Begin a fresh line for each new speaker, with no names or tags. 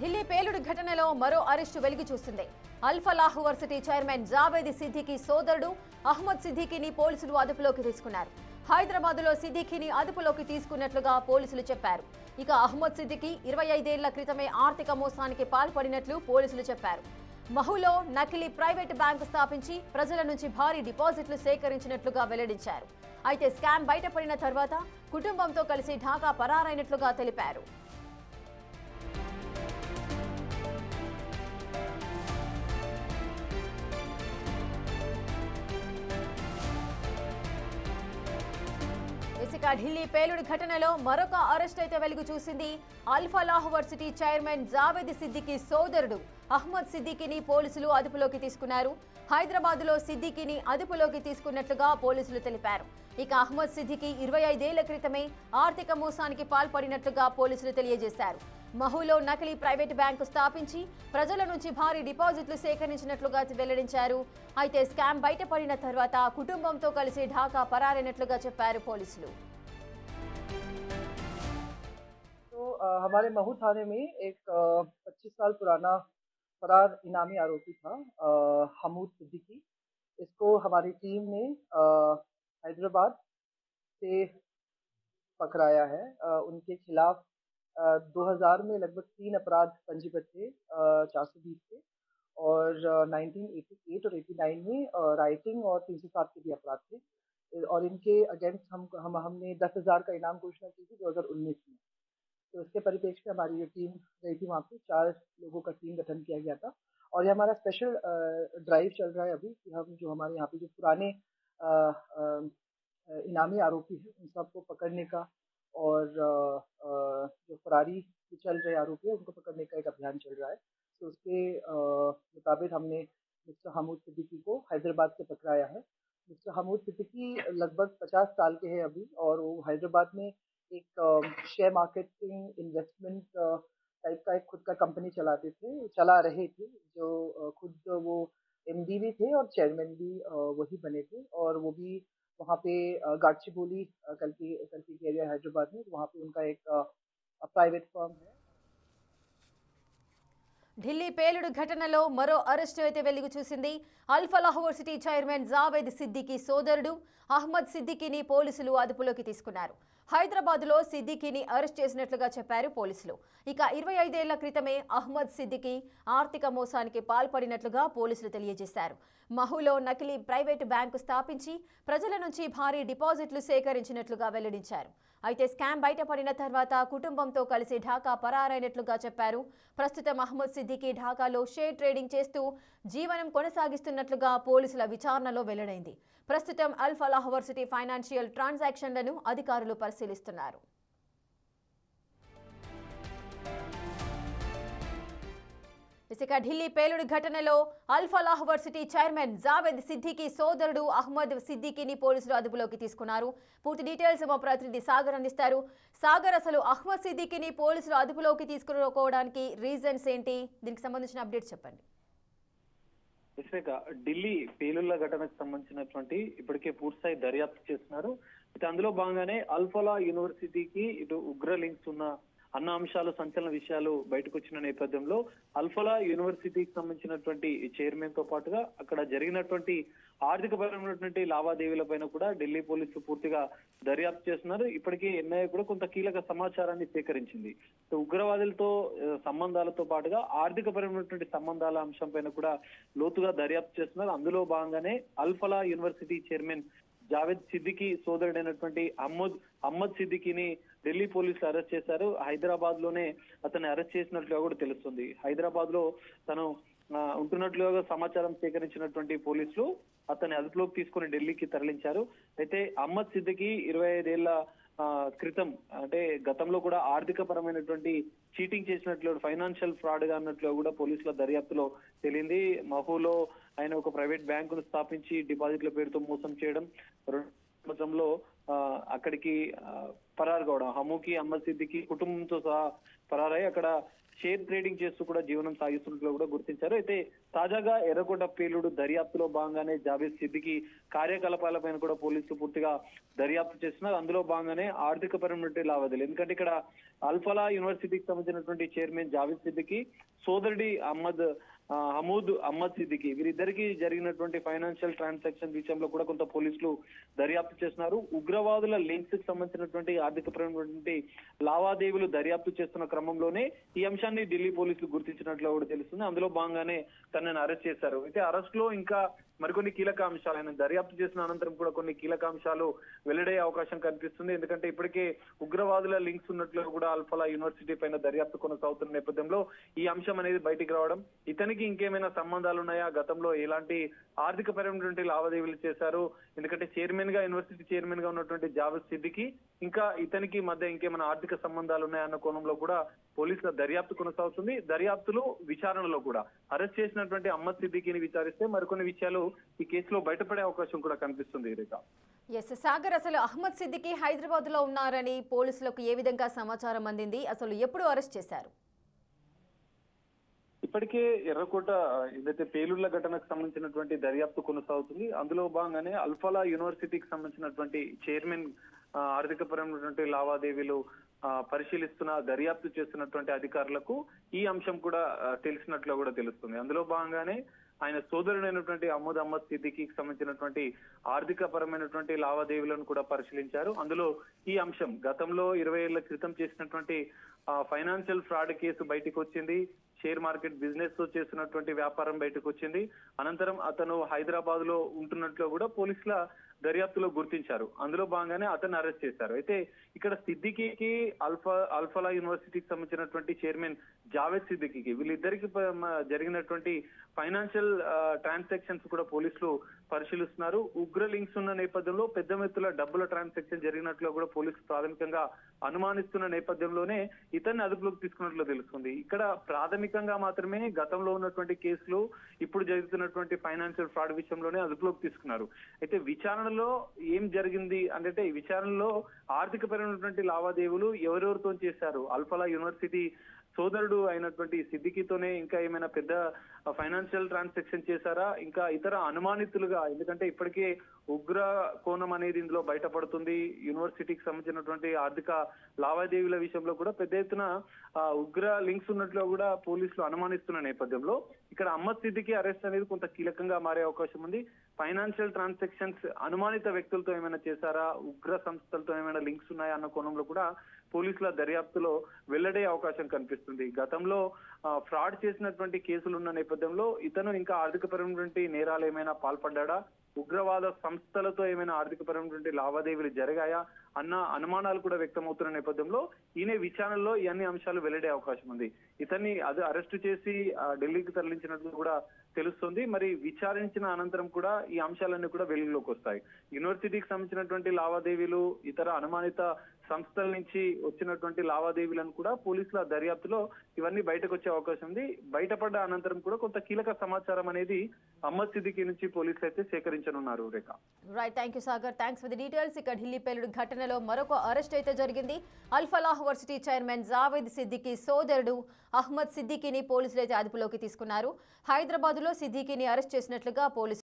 ఢిల్లీ పేలుడు ఘటనలో మరో అరెస్టు వెలుగు చూస్తుంది. అల్ఫలాహ్ వర్సిటీ చైర్మన్ జావేద్ సిద్దికీ సోదరుడు అహ్మద్ సిద్దికీని పోలీసులు అదుపులోకి తీసుకున్నారు. హైదరాబాద్లో సిద్దికీని అదుపులోకి తీసుకున్నట్లుగా పోలీసులు చెప్పారు. ఇక అహ్మద్ సిద్దికీ 25 ఏళ్ల క్రితమే ఆర్థిక మోసానికి పాల్పడినట్లు పోలీసులు చెప్పారు. మహులో నకిలీ ప్రైవేట్ బ్యాంకు స్థాపించి ప్రజల నుంచి భారీ డిపాజిట్లు సేకరించినట్లుగా వెల్లడించారు. అయితే స్కామ్ బయటపడిన తర్వాత కుటుంబంతో కలిసి ఢాకా పరారైనట్లుగా తెలిపారు. ఢిల్లీ పేలుడు ఘటనలో మరొక అరెస్ట్ అయితే వెలుగు చూసింది. అల్ఫలాహ్ వర్సిటీ చైర్మన్ జావేద్ సిద్దికీ సోదరుడు అహ్మద్ సిద్దికీని పోలీసులు అదుపులోకి తీసుకున్నారు. హైదరాబాద్లో సిద్దికీని అదుపులోకి తీసుకున్నట్లుగా పోలీసులు తెలిపారు. ఇక అహ్మద్ సిద్దికీ 25 ఏళ్ల క్రితమే ఆర్థిక మోసానికి పాల్పడినట్లుగా పోలీసులు తెలియజేశారు. మహులో నకిలీ ప్రైవేట్ బ్యాంకు స్థాపించి ప్రజల నుంచి భారీ డిపాజిట్లు సేకరించినట్లుగా వెల్లడించారు. అయితే స్కామ్ బయటపడిన తర్వాత కుటుంబంతో కలిసి ఢాకా పరారైనట్లుగా చెప్పారు పోలీసులు.
हमारे महू थाने में एक 25 साल पुराना फरार इनामी आरोपी था हमूद सिद्दीकी। इसको हमारी टीम ने हैदराबाद से पकड़ाया है। उनके खिलाफ 2000 में लगभग 3 अपराध पंजीबद्ध थे 420 के, और 1988 और 89 में राइटिंग और 307 के भी अपराध थे। और इनके अगेंस्ट हमने 10,000 का इनाम घोषणा की थी 2019 में। तो इसके परिप्रेक्ष्य में हमारी जो टीम गई थी, वहाँ पे 4 लोगों का टीम गठन किया गया था। और ये हमारा स्पेशल ड्राइव चल रहा है अभी कि हम जो हमारे यहाँ पे जो पुराने इनामी आरोपी हैं उन सबको पकड़ने का, और जो फरारी चल रहे आरोपी है उनको पकड़ने का एक अभियान चल रहा है। तो उसके मुताबिक हमने मिस्टर हमूद सिद्दीकी को हैदराबाद से पकड़ाया है। मिस्टर हमूद सिद्दीकी लगभग 50 साल के हैं अभी, और वो हैदराबाद में एक शेयर मार्केटिंग इन्वेस्टमेंट टाइप का एक खुद का कंपनी चला रहे थे, जो खुद वो एमडी भी थे और चेयरमैन भी वही बने थे। और वो भी वहाँ पे गाचिबोली कल्की एरिया हैदराबाद में, वहाँ पे उनका एक प्राइवेट फर्म है।
ఢిల్లీ పేలుడు ఘటనలో మరో అరెస్టు అయితే వెలుగు చూసింది. అల్ఫలాహ్ వర్సిటీ చైర్మన్ జావేద్ సిద్దికీ సోదరుడు అహ్మద్ సిద్దికీని పోలీసులు అదుపులోకి తీసుకున్నారు. హైదరాబాద్లో సిద్దికీని అరెస్ట్ చేసినట్లుగా చెప్పారు పోలీసులు. ఇక 25 ఏళ్ల క్రితమే అహ్మద్ సిద్దికీ ఆర్థిక మోసానికి పాల్పడినట్లుగా పోలీసులు తెలియజేశారు. మహులో నకిలీ ప్రైవేటు బ్యాంకు స్థాపించి ప్రజల నుంచి భారీ డిపాజిట్లు సేకరించినట్లుగా వెల్లడించారు. అయితే స్కామ్ బయటపడిన తర్వాత కుటుంబంతో కలిసి ఢాకా పరారైనట్లుగా చెప్పారు. ప్రస్తుతం అహ్మద్ సిద్దికీ ఢాకాలో షేర్ ట్రేడింగ్ చేస్తూ జీవనం కొనసాగిస్తున్నట్లుగా పోలీసుల విచారణలో వెల్లడైంది. ప్రస్తుతం అల్ఫలాహ్ వర్సిటీ ఫైనాన్షియల్ ట్రాన్సాక్షన్లను అధికారులు పరిశీలిస్తున్నారు. ఇక ఢిల్లీ పేలుడు ఘటనలో అల్ఫలాహ్ వర్సిటీ చైర్మన్ జావేద్ సిద్దికీ సోదరుడు అహ్మద్ సిద్దికీని పోలీసులు అదుపులోకి తీసుకున్నారు. పూర్తి డీటెయిల్స్ మా ప్రతినిధి సాగర్ అందిస్తారు. సాగర్, అసలు అహ్మద్ సిద్దికీని పోలీసులు అదుపులోకి తీసుకోవడానికి రీజన్స్ ఏంటి? దీనికి సంబంధించిన అప్డేట్స్ చెప్పండి.
ఢిల్లీ పేలుళ్ల ఘటనకు సంబంధించినటువంటి ఇప్పటికే పూర్తిస్థాయి దర్యాప్తు చేస్తున్నారు. అందులో భాగంగానే అల్ఫలా యూనివర్సిటీకి ఇటు ఉగ్ర లింక్స్ ఉన్న అన్న అంశాలు, సంచలన విషయాలు బయటకు వచ్చిన నేపథ్యంలో అల్ఫలా యూనివర్సిటీకి సంబంధించినటువంటి చైర్మన్ తో పాటుగా అక్కడ జరిగినటువంటి ఆర్థికపరమైనటువంటి లావాదేవీలపైన కూడా ఢిల్లీ పోలీసులు పూర్తిగా దర్యాప్తు చేస్తున్నారు. ఇప్పటికే ఎన్ఐఏ కూడా కొంత కీలక సమాచారాన్ని సేకరించింది. ఉగ్రవాదులతో సంబంధాలతో పాటుగా ఆర్థికపరమైనటువంటి సంబంధాల అంశం పైన కూడా లోతుగా దర్యాప్తు చేస్తున్నారు. అందులో భాగంగానే అల్ఫలా యూనివర్సిటీ చైర్మన్ జావేద్ సిద్దికీ సోదరుడైనటువంటి అహ్మద్ సిద్దికీని ఢిల్లీ పోలీసులు అరెస్ట్ చేశారు. హైదరాబాద్ లోనే అతన్ని అరెస్ట్ చేసినట్లుగా కూడా తెలుస్తుంది. హైదరాబాద్ లో తను ఉంటున్నట్లుగా సమాచారం సేకరించినటువంటి పోలీసులు అతన్ని అదుపులోకి తీసుకుని ఢిల్లీకి తరలించారు. అయితే అహ్మద్ సిద్దికీ 25 ఏళ్ల క్రితం, అంటే గతంలో కూడా ఆర్థిక పరమైనటువంటి చీటింగ్ చేసినట్లు, ఫైనాన్షియల్ ఫ్రాడ్ గా అన్నట్లు కూడా పోలీసుల దర్యాప్తులో తెలియంది. మహూలో ఆయన ఒక ప్రైవేట్ బ్యాంకును స్థాపించి డిపాజిట్ల పేరుతో మోసం చేయడం, సంవత్సరంలో అక్కడికి పరారు కావడం. హమూకి అహ్మద్ సిద్దికి కుటుంబంతో సహా పరారై అక్కడ షేర్ ట్రేడింగ్ చేస్తూ కూడా జీవనం సాగిస్తున్నట్లు కూడా గుర్తించారు. అయితే తాజాగా ఎర్రకోట పేలుడు దర్యాప్తులో భాగంగానే జావేద్ సిద్దికి కార్యకలాపాలపైన కూడా పోలీసులు పూర్తిగా దర్యాప్తు చేస్తున్నారు. అందులో భాగంగానే ఆర్థిక పరమైనటువంటి లావాదేవీలు, ఎందుకంటే ఇక్కడ అల్ఫలా యూనివర్సిటీకి సంబంధించినటువంటి చైర్మన్ జావేద్ సిద్దికి సోదరుడి హమూద్ అహ్మద్ సిద్దికి వీరిద్దరికి జరిగినటువంటి ఫైనాన్షియల్ ట్రాన్సాక్షన్ విషయంలో కూడా కొంత పోలీసులు దర్యాప్తు చేస్తున్నారు. ఉగ్రవాదుల లింక్స్ కి సంబంధించినటువంటి ఆర్థికపరమైనటువంటి లావాదేవీలు దర్యాప్తు చేస్తున్న క్రమంలోనే ఈ అంశాన్ని ఢిల్లీ పోలీసులు గుర్తించినట్లు కూడా తెలుస్తుంది. అందులో భాగంగానే తనని అరెస్ట్ చేశారు. అయితే అరెస్ట్ లో ఇంకా మరికొన్ని కీలక అంశాలు, ఆయన దర్యాప్తు చేసిన అనంతరం కూడా కొన్ని కీలక అంశాలు వెల్లడే అవకాశం కనిపిస్తుంది. ఎందుకంటే ఇప్పటికే ఉగ్రవాదుల లింక్స్ ఉన్నట్లు కూడా అల్ఫలా యూనివర్సిటీ పైన దర్యాప్తు కొనసాగుతున్న నేపథ్యంలో ఈ అంశం అనేది బయటికి రావడం, ఇతనికి ఇంకేమైనా సంబంధాలు ఉన్నాయా, గతంలో ఎలాంటి ఆర్థిక పరమైనటువంటి లావాదేవీలు చేశారు, ఎందుకంటే యూనివర్సిటీ చైర్మన్ గా ఉన్నటువంటి జావేద్ సిద్దికి ఇంకా ఇతనికి మధ్య ఇంకేమైనా ఆర్థిక సంబంధాలు ఉన్నాయన్న కోణంలో కూడా పోలీసుల దర్యాప్తు కొనసాగుతుంది. దర్యాప్తులో విచారణలో కూడా అరెస్ట్ చేసినటువంటి అహ్మద్ సిద్దికిని విచారిస్తే మరికొన్ని విషయాలు ఈ కేసులో బయటపడే అవకాశం కూడా కనిపిస్తుంది.
సాగర్, అసలు అహ్మద్ సిద్దికి హైదరాబాద్ లో ఉన్నారని పోలీసులకు ఏ విధంగా సమాచారం అందింది? అసలు ఎప్పుడు అరెస్ట్ చేశారు?
ఇప్పటికే ఎర్రకోట ఏదైతే పేలుళ్ల ఘటనకు సంబంధించినటువంటి దర్యాప్తు కొనసాగుతుంది. అందులో భాగంగానే అల్ఫలా యూనివర్సిటీకి సంబంధించినటువంటి చైర్మన్ ఆర్థిక పరమైనటువంటి లావాదేవీలు పరిశీలిస్తున్న దర్యాప్తు చేస్తున్నటువంటి అధికారులకు ఈ అంశం కూడా తెలిసినట్లు కూడా తెలుస్తుంది. అందులో భాగంగానే ఆయన సోదరుడైనటువంటి అహ్మద్ సిద్దికి సంబంధించినటువంటి ఆర్థిక పరమైనటువంటి లావాదేవీలను కూడా పరిశీలించారు. అందులో ఈ అంశం గతంలో 20 ఏళ్ల క్రితం చేసినటువంటి ఫైనాన్షియల్ ఫ్రాడ్ కేసు బయటకు వచ్చింది. షేర్ మార్కెట్ బిజినెస్ తో చేస్తున్నటువంటి వ్యాపారం బయటకు వచ్చింది. అనంతరం అతను హైదరాబాద్ లో ఉంటున్నట్లు కూడా పోలీసుల దర్యాప్తులో గుర్తించారు. అందులో భాగంగానే అతన్ని అరెస్ట్ చేశారు. అయితే ఇక్కడ సిద్దికి అల్ఫలా యూనివర్సిటీకి సంబంధించినటువంటి చైర్మన్ జావేద్ సిద్దికి వీళ్ళిద్దరికి జరిగినటువంటి ఫైనాన్షియల్ ట్రాన్సాక్షన్స్ కూడా పోలీసులు పరిశీలిస్తున్నారు. ఉగ్ర లింక్స్ ఉన్న నేపథ్యంలో పెద్ద ఎత్తున డబ్బుల ట్రాన్సాక్షన్ జరిగినట్లు కూడా పోలీసులు ప్రాథమికంగా అనుమానిస్తున్న నేపథ్యంలోనే ఇతన్ని అదుపులోకి తీసుకున్నట్లు తెలుస్తుంది. ఇక్కడ ప్రాథమికంగా మాత్రమే గతంలో ఉన్నటువంటి కేసులు ఇప్పుడు జరుగుతున్నటువంటి ఫైనాన్షియల్ ఫ్రాడ్ విషయంలోనే అదుపులోకి తీసుకున్నారు. అయితే విచారణలో ఏం జరిగింది అంటే ఈ విచారణలో ఆర్థిక పరమైనటువంటి లావాదేవీలు ఎవరెవరితో చేశారు, అల్ఫలా యూనివర్సిటీ సోదరుడు అయినటువంటి సిద్దికితోనే ఇంకా ఏమైనా పెద్ద ఫైనాన్షియల్ ట్రాన్సాక్షన్ చేశారా, ఇంకా ఇతర అనుమానితులుగా, ఎందుకంటే ఇప్పటికే ఉగ్ర కోణం అనేది ఇందులో బయటపడుతుంది. యూనివర్సిటీకి సంబంధించినటువంటి ఆర్థిక లావాదేవీల విషయంలో కూడా పెద్ద ఎత్తున ఉగ్ర లింక్స్ ఉన్నట్లు కూడా పోలీసులు అనుమానిస్తున్న నేపథ్యంలో ఇక్కడ అహ్మద్ సిద్దికి అరెస్ట్ అనేది కొంత కీలకంగా మారే అవకాశం ఉంది. ఫైనాన్షియల్ ట్రాన్సాక్షన్స్ అనుమానిత వ్యక్తులతో ఏమైనా చేశారా, ఉగ్ర సంస్థలతో ఏమైనా లింక్స్ ఉన్నాయా అన్న కోణంలో కూడా పోలీసుల దర్యాప్తులో వెల్లడే అవకాశం కనిపిస్తుంది. గతంలో ఫ్రాడ్ చేసినటువంటి కేసులు ఉన్న నేపథ్యంలో ఇతను ఇంకా ఆర్థిక పరమైనటువంటి నేరాలు ఏమైనా పాల్పడ్డా, ఉగ్రవాద సంస్థలతో ఏమైనా ఆర్థిక పరమైనటువంటి లావాదేవీలు జరిగాయా అన్న అనుమానాలు కూడా వ్యక్తమవుతున్న నేపథ్యంలో ఈయన విచారణలో ఈ అన్ని అంశాలు వెల్లడే అవకాశం ఉంది. ఇతన్ని అరెస్టు చేసి ఢిల్లీకి తరలించినట్లు కూడా తెలుస్తుంది. మరి విచారించిన అనంతరం కూడా ఈ అంశాలన్నీ కూడా వెలుగులోకి వస్తాయి. యూనివర్సిటీకి సంబంధించినటువంటి లావాదేవీలు, ఇతర అనుమానిత సంస్థల నుంచి వచ్చినటువంటి లావాదేవీలను కూడా పోలీసుల దర్యాప్తులో ఇవన్నీ బయటకు వచ్చే అవకాశం ఉంది. బయటపడ్డ అనంతరం కూడా కొంత కీలక సమాచారం అనేది అహ్మద్ సిద్దికి నుంచి పోలీసులు అయితే సేకరించనున్నారు. Rekha,
right, thank you Sagar, thanks for the details. ఇక ఢిల్లీ పేలుడు ఘటనలో మరొక అరెస్ట్ అయితే జరిగింది. అల్ఫలా యూనివర్సిటీ చైర్మన్ జావేద్ సిద్దికి సోదరుడు అహ్మద్ సిద్దికిని పోలీసులు అయితే అదుపులోకి తీసుకున్నారు. హైదరాబాద్ లో సిద్దికిని అరెస్ట్ చేసినట్లుగా పోలీసులు